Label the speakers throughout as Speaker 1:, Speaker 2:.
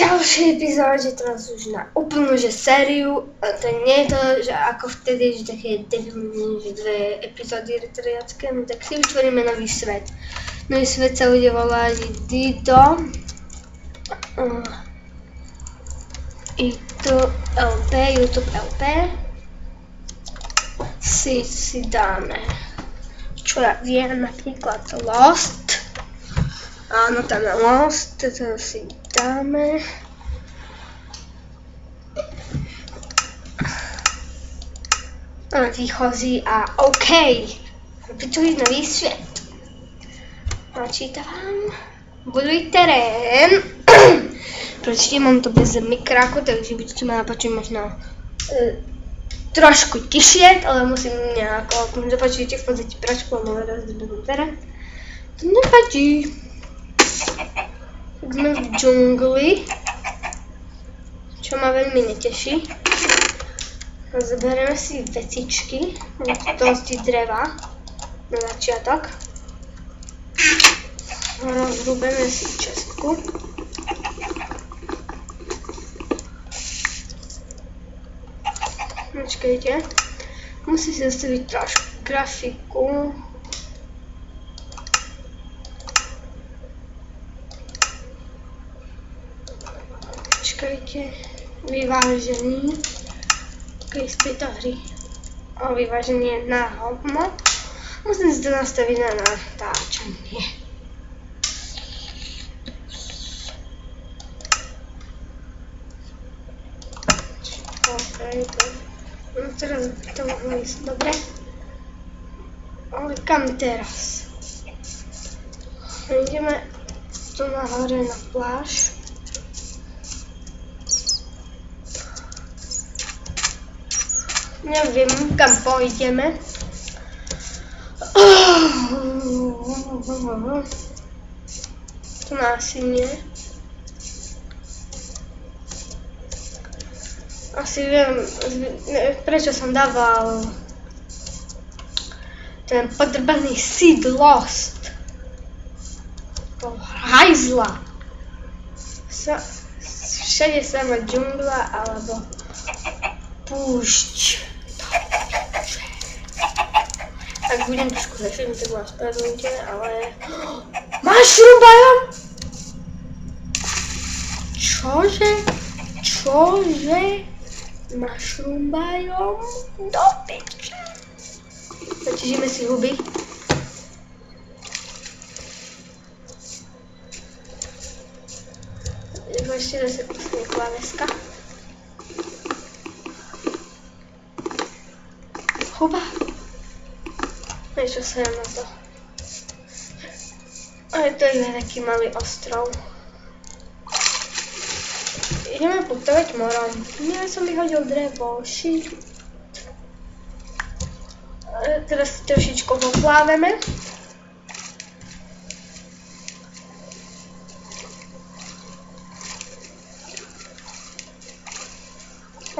Speaker 1: ďalšej epizóde, teraz už na úplnú že sériu. A to nie je to, že ako vtedy, že také debilné, že 2 epizódy retriacké, no tak si vytvoríme nový svet. Nový svet sa bude volať Dido YouTube LP. Si dáme, čo ja viem, napríklad Lost. Áno, tam je Lost, to si dáme. Výchozí a OK. Vytvořit nový svět. Načítám. Buduj terén. Proč mám to bez mikráku, takže vždycky má napačit možná trošku tišie, ale musím nějak, můžu zapačit těch v podstatě pračku a můžu rozdobit terén. To nepačí. Tak jsme v džungli, čo ma veľmi neteší. Zoberieme si vecičky, dosť dreva na začiatok. Rozrúbeme si čestku. Počkejte, musím si zastaviť trošku grafiku. Počkejte, vyvážený. Z této hry. O, vyvážení je na hovno. Musím si to nastaviť na natáčanie. No teraz by to mohlo ísť dobre. Ale kam teraz? Ideme tu nahore na pláž. Neviem, kam pôjdeme. Tu asi nie. Asi viem, prečo som dával ten podrbaný seed Lost. To hajzla. Všade sama džungla alebo púšť. Tak budem trošku zešený, tak vás prezumíte, ale... Mushroom biome? Čože? Mushroom biome? Do piče. Zatížíme si huby. Ešte zase pustím kláveska. Huba. Niečo sa je na to. Ale to je taký malý ostrov. Ideme putovať morom. Ja som vyhodil drevo. Shit. Teraz trošičku popláveme.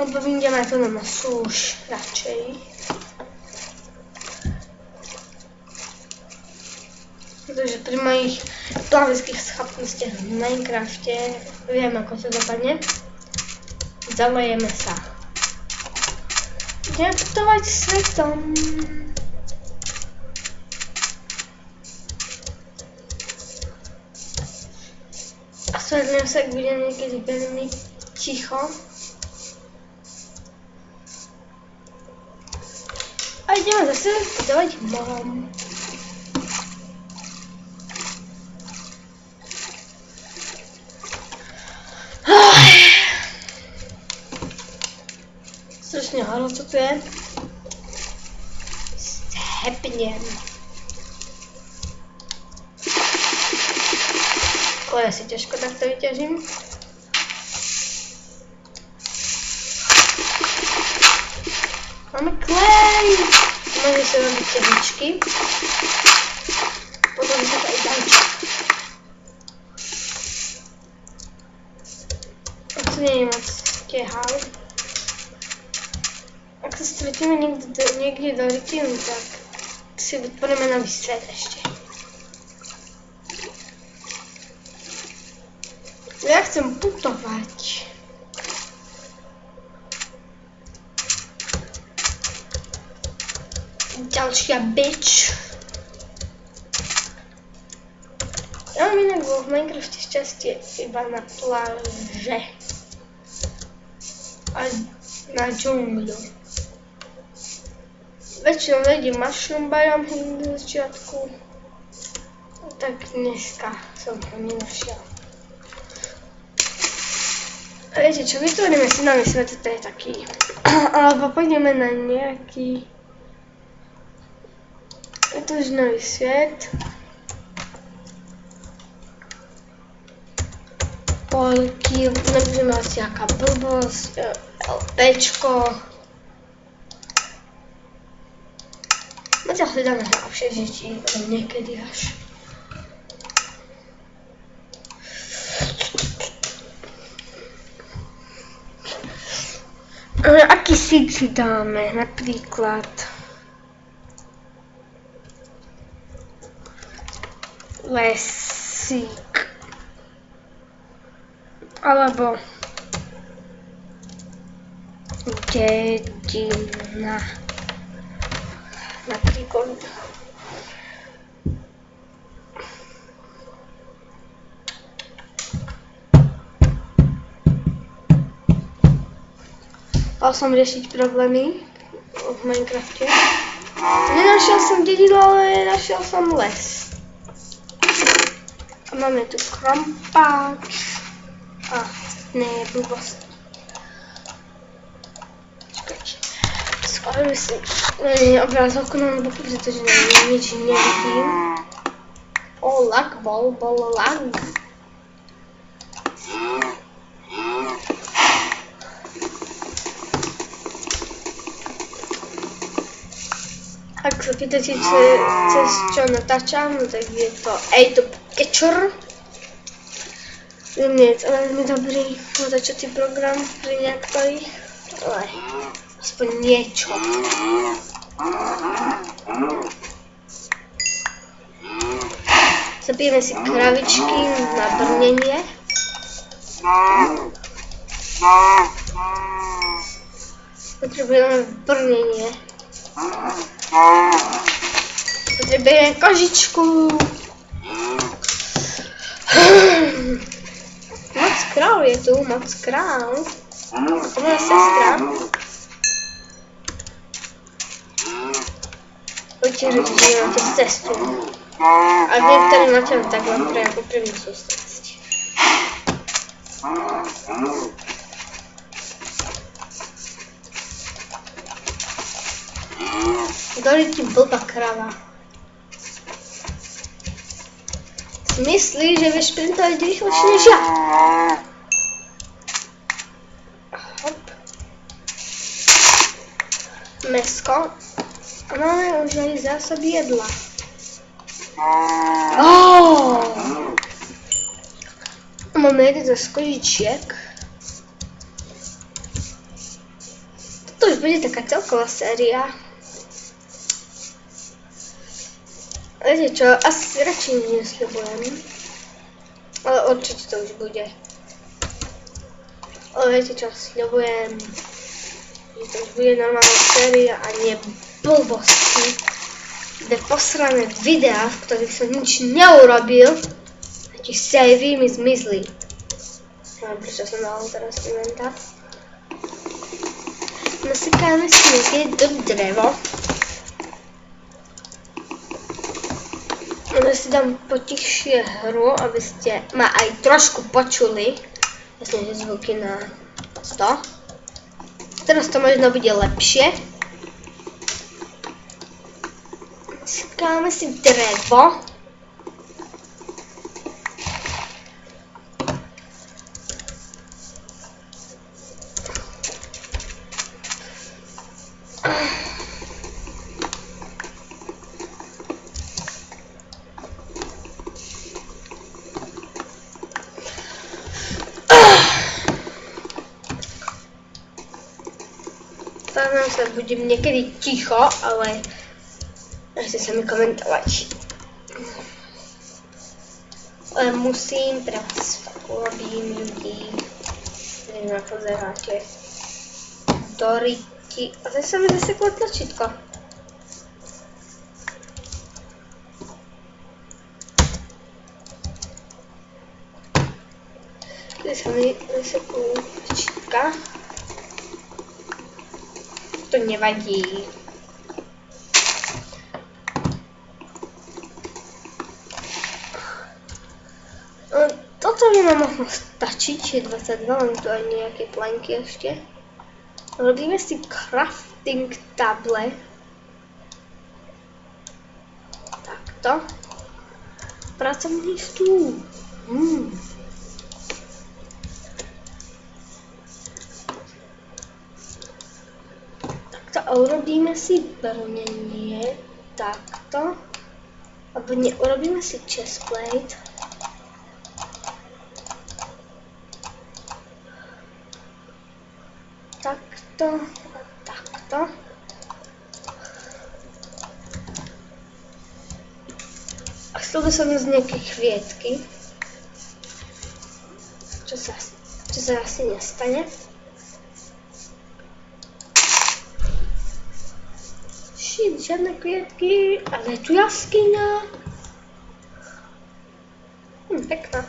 Speaker 1: Alebo vyjdeme to na súš radšej. Pretože pri mojich plaveckých schopnostiach v Minecrafte viem, ako to dopadne. Zalejeme sa. Ideme putovať svetom. A svedlím sa, ak budem niekedy veľmi ticho. A ideme zase putovať morom. Strašne horúco tu je. Stepnem. Ale si ťažko takto vyťažím. Máme klej! Môžeme si robiť tehličky. Potom si to aj dajček. A to nie je moc tehal. Ak sa stretíme niekde do rytinu, tak si vytvoríme nový svet ešte. Ja chcem putovať. Ďalšia bitch. Ja mám inak v Minecrafte šťastie iba na pláže. A na džungľu. Väčšinou nejdem mushroom biome hneď na začiatku. Tak dneska som ho nenašiel. A viete čo, vytvoríme si nový svet, to je taký. Alebo pôjdeme na nejaký. Je to už nový svet. Polky, nebudeme asi aká blbosť, LPčko. Zatiaľ hľadáme hlavšie deti, niekedy až. Aký síd si dáme, napríklad? Lesík. Alebo dedina. Napríklad. Mal som riešiť problémy v Minecrafte. Nenašiel som dedinu, ale našiel som les. A máme tu krompáč. A, ne, blbosť. Čakajte. Skôr si obrázovku na boku, pretože nič nevidím. O, lag bol lag. Ak sa pýtate, cez čo natáčam, tak je to YouTube Catcher. Nie je to veľmi dobrý natáčací program pri niektorých, ale aspoň niečo. Zabijeme si kravičky na brnenie. Potrebujeme brnenie. Potrebujeme kožičku. Moc kráv je tu, moc kráv. To moja sestra. Poďte říct, že máte sestru. A niektorí máte tak vám pre ako první sústrasť. Doli ti blbá krava. Si myslíš, že vieš šprintovať rýchlejšie než ja? Hop. Mesko. A máme už aj zásoby jedla. Máme jeden z kožičiek. Toto už bude taká celková séria. Viete čo, asi radšej nič nesľubujem. Ale určite to už bude. Ale viete čo, sľubujem, že to už bude normálna séria a nie blbosti. Dve posrané videá, v ktorých som nič neurobil. A tie savey mi zmizli. Neviem, prečo som dal teraz inventár. Nasykáme si niekde do drevo. Ja si dám potichšie hru, aby ste ma aj trošku počuli. Jasne, že zvuky na to. Teraz to možno bude lepšie. Nasykáme si drevo. Stávam sa, budem niekedy ticho, ale nechce sa mi komentovať. Ale musím pre vás urobím ľudí. Neviem, ako pozeráte. Doriti. A zase sa mi zaseklo tlačítko. Kde sa mi zaseklo tlačítka. To nevadí. Toto by nám mohlo stačiť, je 22, mám tu aj nejaké plenky ešte. Robíme si crafting table. Takto. Pracovný stôl. Takto a urobíme si brnenie. Takto. Alebo urobíme si chestplate. Takto a takto. A chcel by som z nejaké kvietky. Čo sa asi nestane. Shit, žiadne kvietky, ale je tu jaskyňa. Pekná.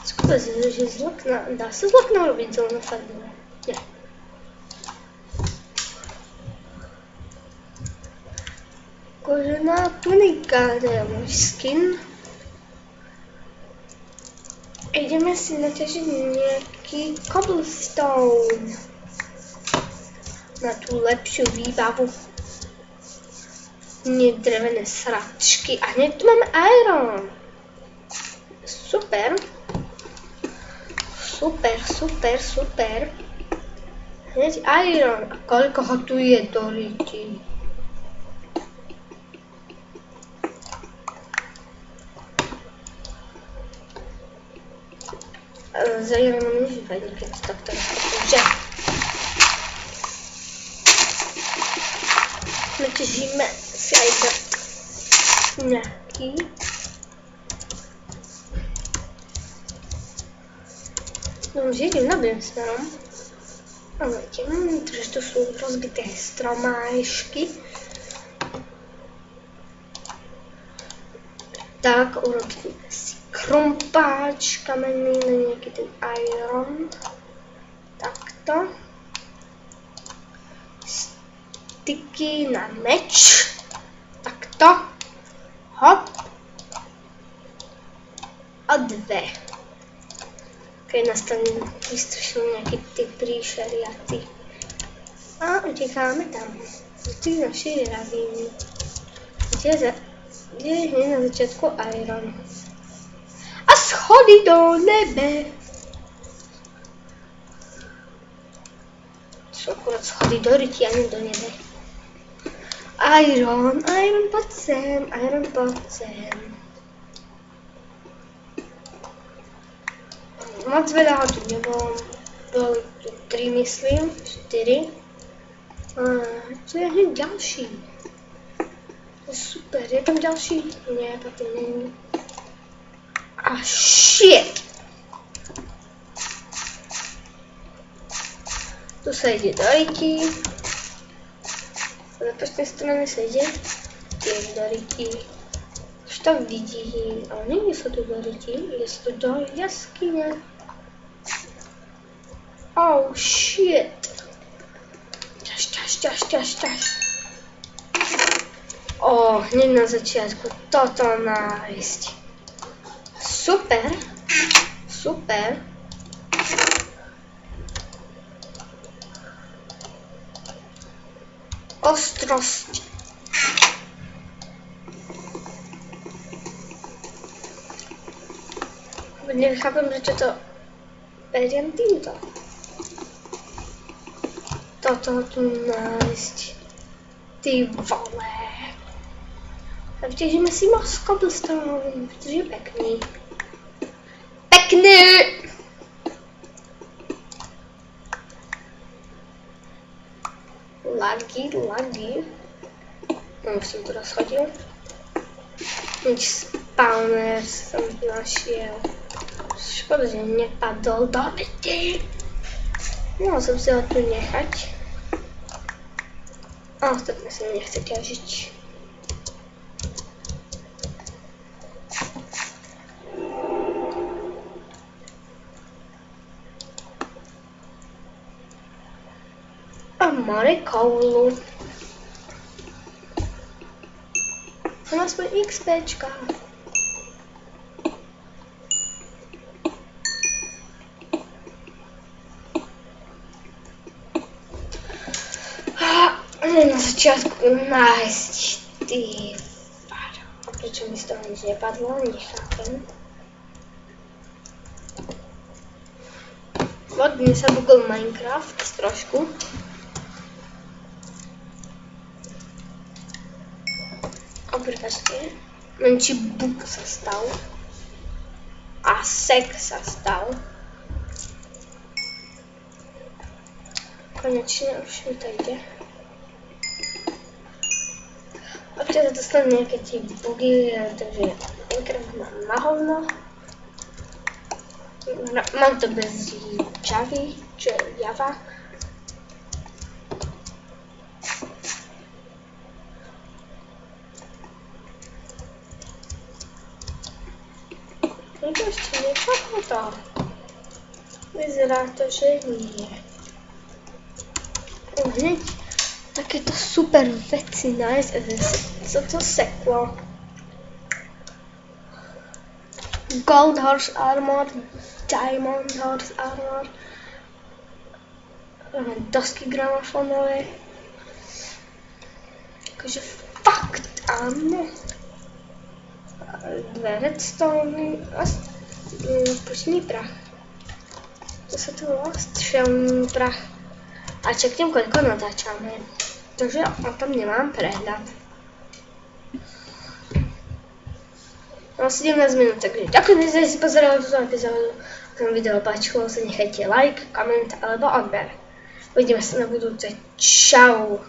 Speaker 1: Skôr že z okna, dá sa z okna robiť zelené farbové? Nie. Kožená tunika, to je môj skin. Ideme si naťažiť nejaký cobblestone na tú lepšiu výbavu. Nie drevené sračky a hneď tu máme iron. Super. Super. Hneď iron. A koľko ho tu je, Doriti? Z ironom nežívať, keď takto že naťažíme si aj nejaký. No už idem dobrým smerom. Ale idem, pretože tu sú rozbité stromášky. Tak urobíme si krumpáč kamenný na nejaký ten iron. Takto. Styky na meč. Takto. Hop. A dve. Keď nastane vystrašil nejaký typ príšeriaci. A utekáme tam. Do tých našich ravín. Kde je hneď na začiatku iron. A schody do nebe. Sú akurát schody do ryti a nie do nebe. Iron, poď sem, Moc veľa ho tu nebolo, boli tu 3 myslím, 4. Tu je hneď ďalší. To je super, je tam ďalší? Nie, potom není. A shit! Tu sa ide do ryti. Z opačnej strany sa ide tiež do ryti. Už to vidím, ale nie sú tu do ryti, je tu do jaskyne. Oh shit! Ťaž. Hneď na začiatku toto nájsť. Super. Ostrosť. Nechápem, prečo to beriem týmto. Toto tu nájsť. Ty vole. A vyťažíme si moc cobblestone, protože je pekný. Pekný! Lagy. No, už som to rozchodil. Nič spawner som našiel. Škoda, že nepadol do vety. Mohol som si ho tu nechať. A ostatné sa nechce ťažiť. A more koulu. Mám aspoň XPčka. Na začiatku nájsť ty. A prečo mi z toho nič nepadlo? Nechápem. Vodne sa bugol Minecraft trošku. Prepáčte, menší bug sa stal a sek sa stal. Konečne už mi to ide. Občas sa dostanú nejaké tie bugy, takže Minecraft mám na hovno. Mám to bez Javy, čo je Java. To ešte niekoho to. Vyzerá to, že nie. Hneď takéto super veci nájsť a co to seklo. Gold Horse Armor, Diamond Horse Armor. Dosky gramofónové. Akože fakt áno. Dve redstone a pušný prach. To sa tu volá střelný prach. A čeknem, koľko natáčame. Takže o tom nemám prehľad. Mám 17 minút, takže ďakujem, že si pozerali túto epizódu. Ak vám video páčilo, sa nechajte like, koment alebo odber. Uvidíme sa na budúce. Čau.